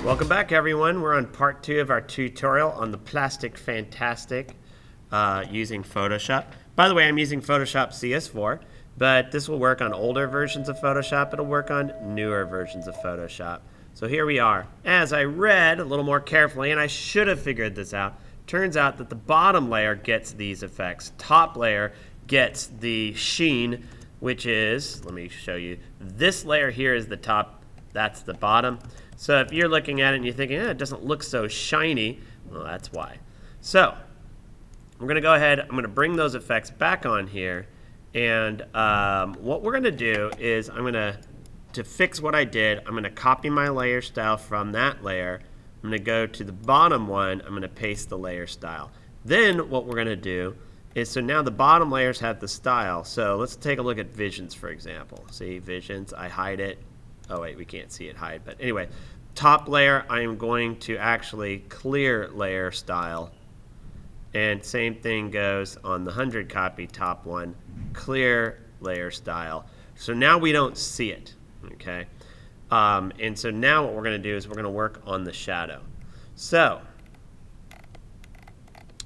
Welcome back, everyone. We're on part 2 of our tutorial on the Plastic Fantastic using Photoshop. By the way, I'm using Photoshop CS4, but this will work on older versions of Photoshop. It'll work on newer versions of Photoshop. So here we are. As I read a little more carefully, and I should have figured this out, turns out that the bottom layer gets these effects. Top layer gets the sheen, which is, let me show you, this layer here is the top, that's the bottom. So if you're looking at it and you're thinking, it doesn't look so shiny, well, that's why. So we're going to go ahead, I'm going to bring those effects back on here, and what we're going to do is I'm going to fix what I did, I'm going to copy my layer style from that layer. I'm going to go to the bottom one, I'm going to paste the layer style. Then what we're going to do is, so now the bottom layers have the style. So let's take a look at visions, for example. See, visions, I hide it. Oh wait, we can't see it hide, but anyway, top layer, I am going to actually clear layer style. And same thing goes on the 100 copy top one, clear layer style. So now we don't see it, okay? And so now what we're going to do is we're going to work on the shadow. So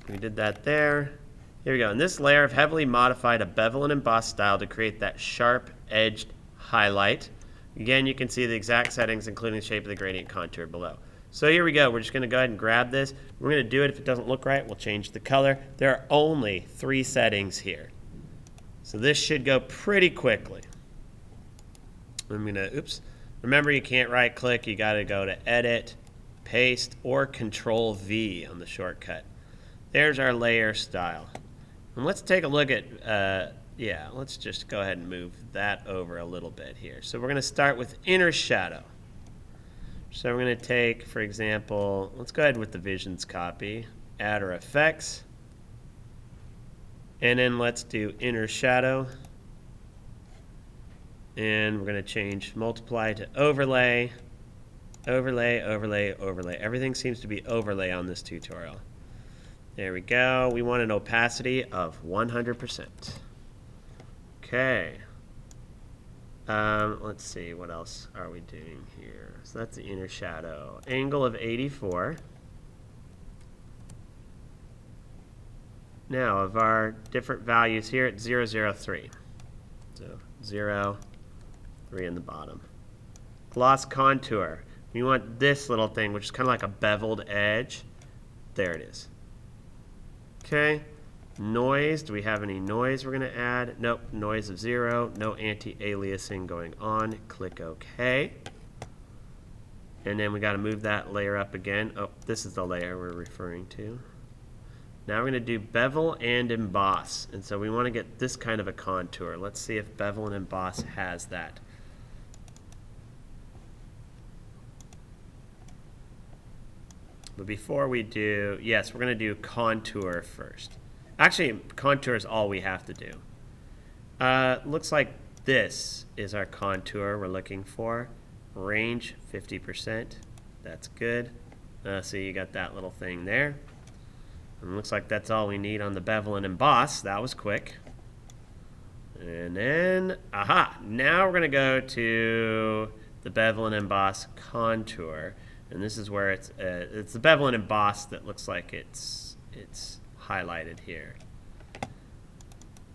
we did that there. Here we go. In this layer, I've heavily modified a bevel and emboss style to create that sharp edged highlight. Again, you can see the exact settings, including the shape of the gradient contour below. So here we go. We're just going to go ahead and grab this. We're going to do it. If it doesn't look right, we'll change the color. There are only 3 settings here. So this should go pretty quickly. I'm going to, oops. Remember, you can't right click. You got to go to Edit, Paste, or Control V on the shortcut. There's our layer style. And let's take a look at, yeah, let's just go ahead and move that over a little bit here. So we're going to start with inner shadow. So we're going to take, for example, let's go ahead with the visions copy, add our effects, and then let's do inner shadow. And we're going to change multiply to overlay, overlay, overlay, overlay. Everything seems to be overlay on this tutorial. There we go. We want an opacity of 100%. Okay. Let's see, what else are we doing here? So that's the inner shadow. Angle of 84. Now, of our different values here, it's 003. So 0, 3 in the bottom. Gloss contour. We want this little thing, which is kind of like a beveled edge. There it is. Okay. Noise, do we have any noise we're going to add? Nope, noise of 0, no anti-aliasing going on. Click OK. And then we got to move that layer up again. Oh, this is the layer we're referring to. Now we're going to do bevel and emboss. And so we want to get this kind of a contour. Let's see if bevel and emboss has that. But before we do, yes, we're going to do contour first. Actually, contour is all we have to do. Looks like this is our contour we're looking for. Range 50%. That's good. So you got that little thing there. And looks like that's all we need on the bevel and emboss. That was quick. And then, aha! Now we're going to go to the bevel and emboss contour. And this is where it's the bevel and emboss that looks like it's highlighted here.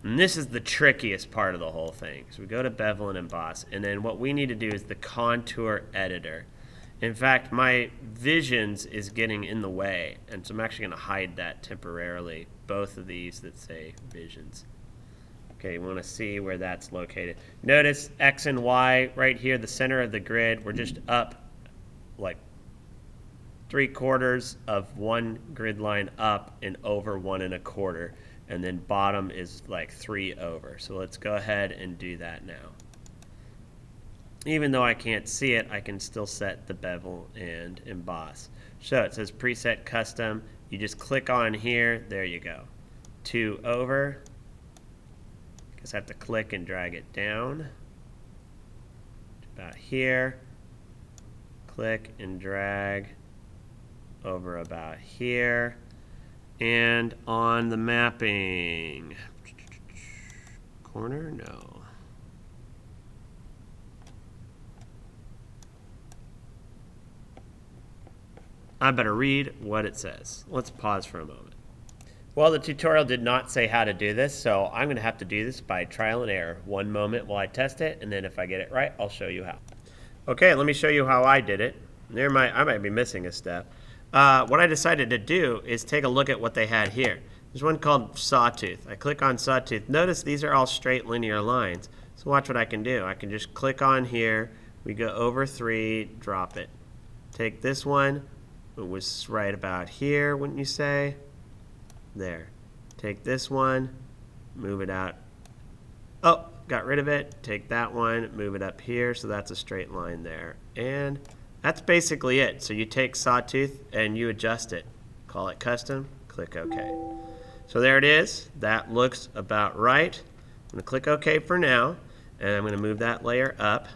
And this is the trickiest part of the whole thing. So we go to bevel and emboss, and then what we need to do is the contour editor. In fact, my visions is getting in the way, and so I'm actually going to hide that temporarily, both of these that say visions. Okay, you want to see where that's located. Notice X and Y right here, the center of the grid, we're just up like 3/4 of one grid line up and over 1 1/4, and then bottom is like 3 over. So let's go ahead and do that now. Even though I can't see it, I can still set the bevel and emboss. So it says preset custom. You just click on here. There you go. 2 over. Because I have to click and drag it down. About here. Click and drag over about here. And on the mapping, corner, no. I better read what it says. Let's pause for a moment. Well, the tutorial did not say how to do this, so I'm going to have to do this by trial and error. One moment while I test it, and then if I get it right, I'll show you how. Okay, let me show you how I did it. I might be missing a step. What I decided to do is take a look at what they had here. There's one called Sawtooth. I click on Sawtooth. Notice these are all straight linear lines. So watch what I can do. I can just click on here. We go over 3, drop it. Take this one. It was right about here, wouldn't you say? There. Take this one, move it out. Oh, got rid of it. Take that one, move it up here, so that's a straight line there. And that's basically it. So you take Sawtooth and you adjust it. Call it custom, click OK. So there it is. That looks about right. I'm going to click OK for now, and I'm going to move that layer up.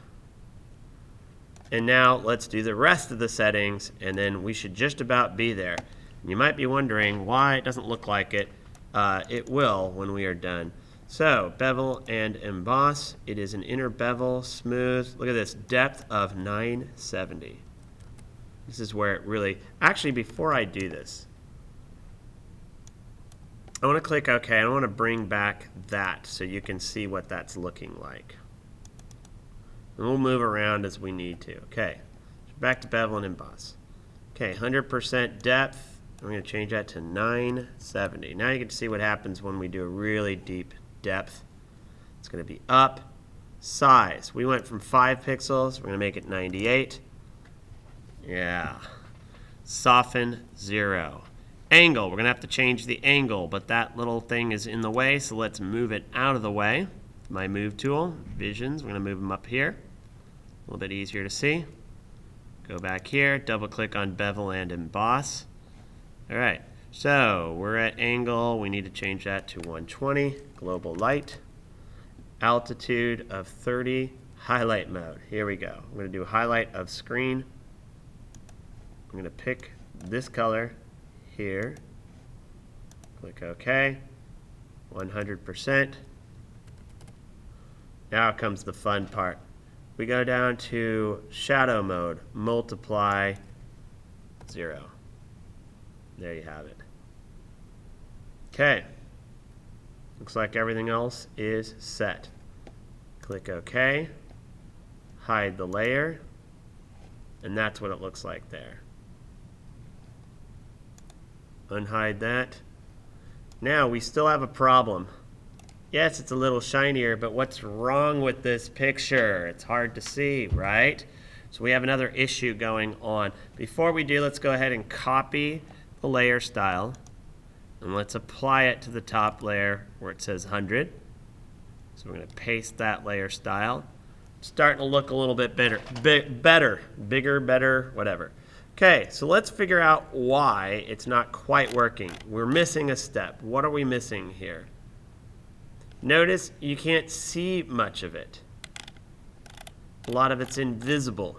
And now let's do the rest of the settings, and then we should just about be there. You might be wondering why it doesn't look like it. It will when we are done. So, bevel and emboss. It is an inner bevel, smooth. Look at this, depth of 970. This is where it really... Actually, before I do this, I want to click OK. I want to bring back that so you can see what that's looking like. And we'll move around as we need to. Okay, back to bevel and emboss. Okay, 100% depth. I'm going to change that to 970. Now you can see what happens when we do a really deep depth. It's going to be up. Size. We went from 5 pixels. We're going to make it 98. Yeah. Soften 0. Angle. We're going to have to change the angle, but that little thing is in the way, so let's move it out of the way. My move tool, visions, we're going to move them up here. A little bit easier to see. Go back here, double click on bevel and emboss. All right, so we're at angle. We need to change that to 120. Global light. Altitude of 30. Highlight mode. Here we go. I'm going to do highlight of screen. I'm going to pick this color here. Click OK. 100%. Now comes the fun part. We go down to shadow mode. Multiply 0. There you have it. Okay. Looks like everything else is set. Click OK. Hide the layer. And that's what it looks like there. Unhide that. Now we still have a problem. Yes, it's a little shinier, but what's wrong with this picture? It's hard to see, right? So we have another issue going on. Before we do, let's go ahead and copy the layer style, and let's apply it to the top layer where it says 100. So we're going to paste that layer style. It's starting to look a little bit better, bigger, better, whatever. Okay, so let's figure out why it's not quite working. We're missing a step. What are we missing here? Notice you can't see much of it. A lot of it's invisible.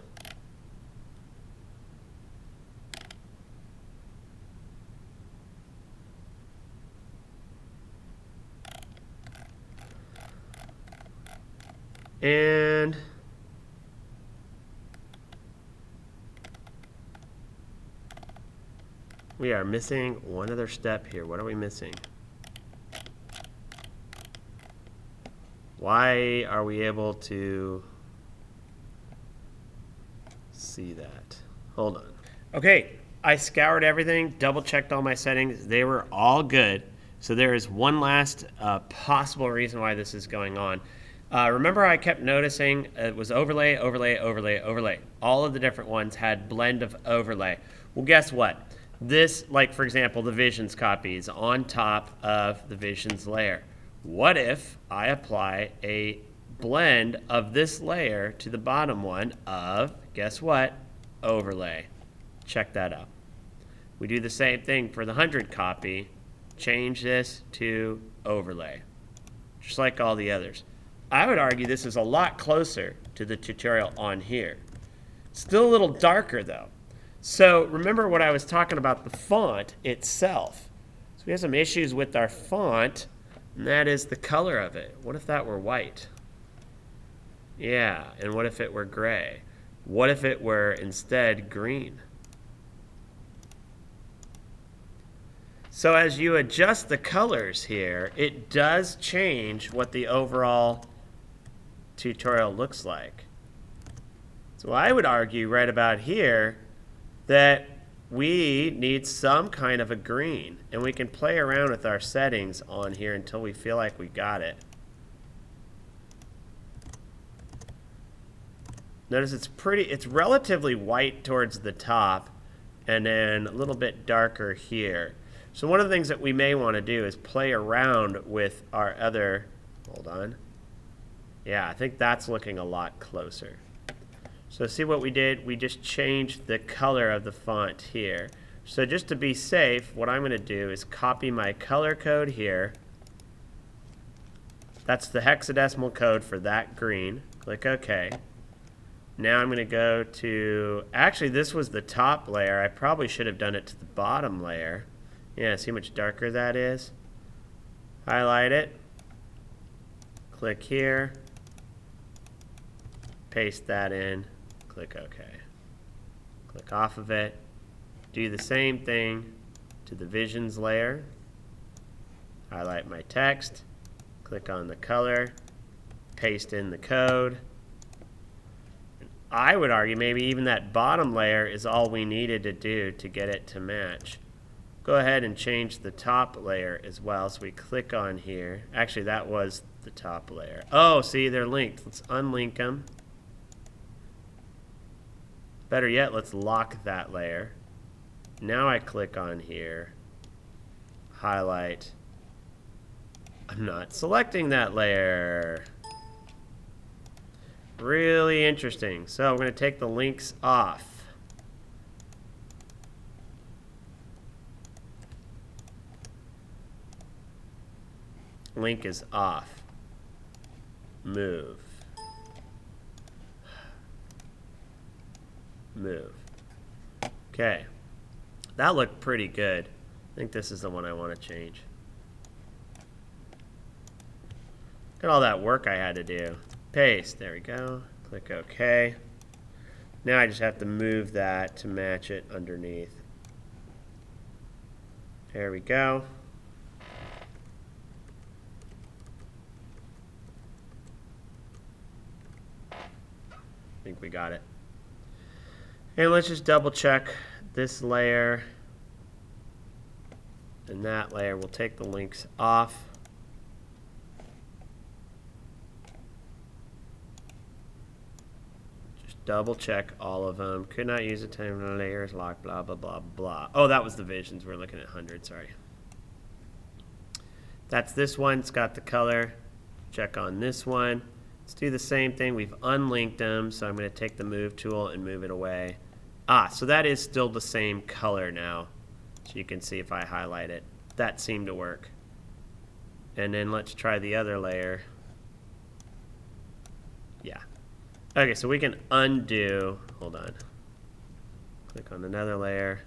And we are missing one other step here. What are we missing? Why are we able to see that? Hold on. Okay, I scoured everything, double checked all my settings. They were all good. So there is one last possible reason why this is going on. Remember I kept noticing it was overlay, overlay, overlay, overlay. All of the different ones had blend of overlay. Well, guess what? This, like for example, the Visions copy is on top of the Visions layer. What if I apply a blend of this layer to the bottom one of, guess what? Overlay. Check that out. We do the same thing for the 100 copy. Change this to overlay, just like all the others. I would argue this is a lot closer to the tutorial on here. Still a little darker though. So remember what I was talking about, the font itself. So we have some issues with our font, and that is the color of it. What if that were white? Yeah, and what if it were gray? What if it were instead green? So as you adjust the colors here, it does change what the overall tutorial looks like. So I would argue right about here that we need some kind of a green, and we can play around with our settings on here until we feel like we got it. Notice it's relatively white towards the top and then a little bit darker here. So one of the things that we may want to do is play around with our other, hold on. Yeah, I think that's looking a lot closer. So see what we did? We just changed the color of the font here. So just to be safe, what I'm going to do is copy my color code here. That's the hexadecimal code for that green. Click OK. Now I'm going to go to, actually this was the top layer. I probably should have done it to the bottom layer. Yeah, see how much darker that is? Highlight it. Click here. Paste that in. Click OK. Click off of it. Do the same thing to the visions layer. Highlight my text. Click on the color. Paste in the code. I would argue maybe even that bottom layer is all we needed to do to get it to match. Go ahead and change the top layer as well. So we click on here. Actually, that was the top layer. Oh, see, they're linked. Let's unlink them. Better yet, let's lock that layer. Now I click on here, highlight. I'm not selecting that layer. Really interesting. So I'm going to take the links off. Link is off. Move. Move. Okay. That looked pretty good. I think this is the one I want to change. Look at all that work I had to do. Paste. There we go. Click OK. Now I just have to move that to match it underneath. There we go. I think we got it. And let's just double check this layer and that layer. We'll take the links off. Just double check all of them. Could not use the time layers lock, blah, blah, blah, blah. Oh, that was the visions. We're looking at 100, sorry. That's this one. It's got the color. Check on this one. Let's do the same thing. We've unlinked them, so I'm going to take the move tool and move it away. Ah, so that is still the same color now. So you can see if I highlight it. That seemed to work. And then let's try the other layer. Yeah. Okay, so we can undo. Hold on. Click on another layer.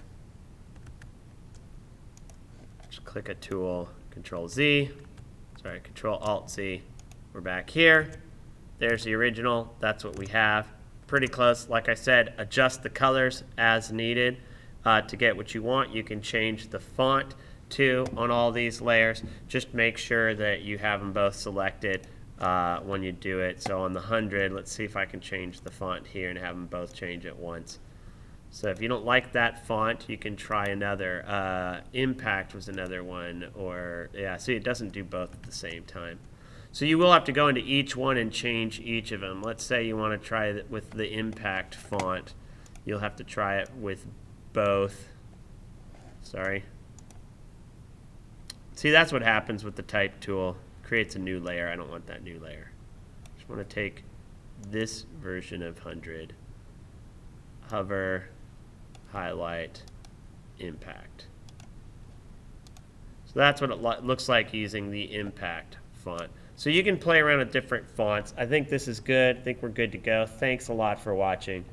Just click a tool. Control Z. Sorry, Control Alt Z. We're back here. There's the original. That's what we have. Pretty close. Like I said, adjust the colors as needed to get what you want. You can change the font too on all these layers. Just make sure that you have them both selected when you do it. So on the 100, let's see if I can change the font here and have them both change at once. So if you don't like that font, you can try another. Impact was another one. Or yeah, see, it doesn't do both at the same time. So you will have to go into each one and change each of them. Let's say you want to try it with the impact font. You'll have to try it with both. Sorry. See, that's what happens with the type tool. It creates a new layer. I don't want that new layer. I just want to take this version of 100, hover, highlight, impact. So that's what it looks like using the impact font. So you can play around with different fonts. I think this is good. I think we're good to go. Thanks a lot for watching.